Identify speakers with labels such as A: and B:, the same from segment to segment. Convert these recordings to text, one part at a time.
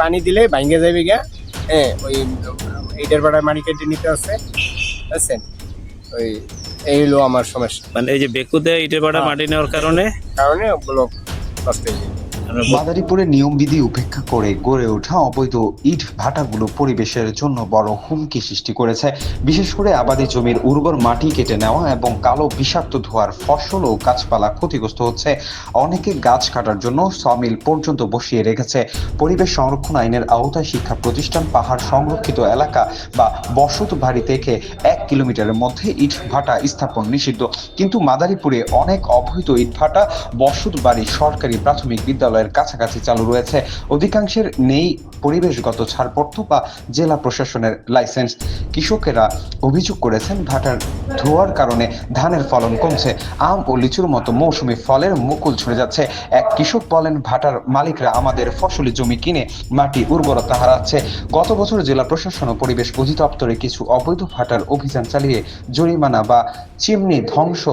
A: পানি দিলে ভাঙ্গে যাবে গা। হ্যাঁ, ওই ইটের ভাড়ায় মাটি কেটে নিতে আছে, বুঝছেন? ওই এই হলো আমার সমস্যা।
B: মানে এই যে বেকুতে ইটের ভাড়া মাটি নেওয়ার কারণে
A: কারণে ব্লক নষ্ট হয়ে যায়।
C: মাদারীপুরে নিয়মবিধি উপেক্ষা করে গড়ে ওঠা অবৈধ ইট ভাটাগুলো পরিবেশের জন্য বড় হুমকি সৃষ্টি করেছে। বিশেষ করে আবাদি জমির উর্বর মাটি কেটে নেওয়া এবং কালো বিষাক্ত ধোঁয়ার ফসল ও গাছপালা ক্ষতিগ্রস্ত হচ্ছে। অনেকে গাছ কাটার জন্য সমিল পর্যন্ত বসিয়ে রেখেছে। পরিবেশ সংরক্ষণ আইনের আওতায় শিক্ষা প্রতিষ্ঠান, পাহাড় সংরক্ষিত এলাকা বা বসত বাড়ি থেকে 1 কিলোমিটারের মধ্যে ইট ভাটা স্থাপন নিষিদ্ধ। কিন্তু মাদারীপুরে অনেক অবৈধ ইট ভাটা বসত বাড়ি, সরকারি প্রাথমিক বিদ্যালয়ের কাছাকাছি চালু রয়েছে। অধিকাংশের নেই পরিবেশগত ছাড়পত্র বা জেলা প্রশাসনের লাইসেন্স। কৃষকেরা অভিযোগ করেছেন, ভাটার ধোঁয়ার কারণে ধানের ফলন কমছে, আম ও লিচুর মতো মৌসুমী ফলের মুকুল ঝরে যাচ্ছে। এক কৃষক বলেন, ভাটার মালিকরা আমাদের ফসলি জমি কিনে মাটি উর্বরতা হারাচ্ছে। গত বছর জেলা প্রশাসন ও পরিবেশ অধিদপ্তরে কিছু অবৈধ ভাটার অভিযান চালিয়ে জরিমানা বা চিমনি ধ্বংস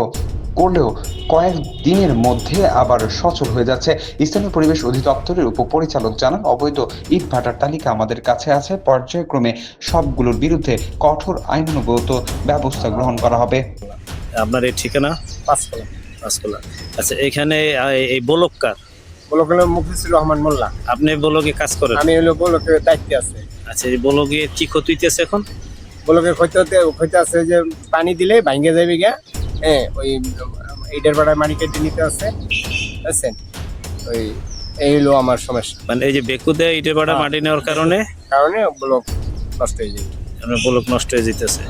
C: করলেও কয়েক দিনের মধ্যে আবার সচল হয়ে যাচ্ছে। স্থানীয় পরিবেশ অধিদপ্তরের উপপরিচালক জানান, অবৈধ ইট ভাটার তালিকা আমাদের কাছে আছে। পর্যায়ক্রমে সবগুলোর বিরুদ্ধে কঠোর আইনানুগত ব্যবস্থা গ্রহণ করা হবে।
B: আপনার এই ঠিকানা
A: পাঁচতলা।
B: আচ্ছা, এখানে এই বলকার
A: ব্লক হলো মুখলিসুর রহমান মোল্লা।
B: আপনি বলকে কাজ করেন?
A: আমি হলো ব্লকের দায়িত্বে আছে।
B: আচ্ছা, এই বলকে কি ক্ষতি হইতেছে এখন?
A: ব্লকের ক্ষতি আছে যে পানি দিলে ভাঙ্গে যাবে গা। হ্যাঁ, ওই ইটের ভাড়ায় মাটি কেটে নিতে আছে, বুঝছেন? ওই এই হলো আমার সমস্যা।
B: মানে এই যে বেকুতে ইটের ভাড়া মাটি নেওয়ার কারণে
A: ব্লক নষ্ট হয়ে যায়।
B: আপনার ব্লক নষ্ট হয়ে যেতেছে।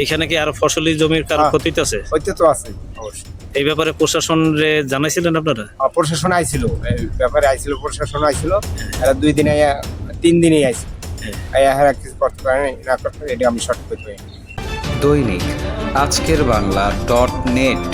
B: এখানে কি আরো ফসলি জমির কারো ক্ষতি হইতেছে?
A: হইতে তো আছে অবশ্যই।
B: এই ব্যাপারে প্রশাসনরে জানাইছিলেন আপনারা?
A: প্রশাসন আইছিল, এই ব্যাপারে আইছিল, প্রশাসন আইছিল। এরা 2 দিনে 3 দিনেই আইছিল। এরা কিছু করতে পারেনি, না করতে, এটা আমি সঠিক করতে পারি।
D: দৈনিক আজকের বাংলা .net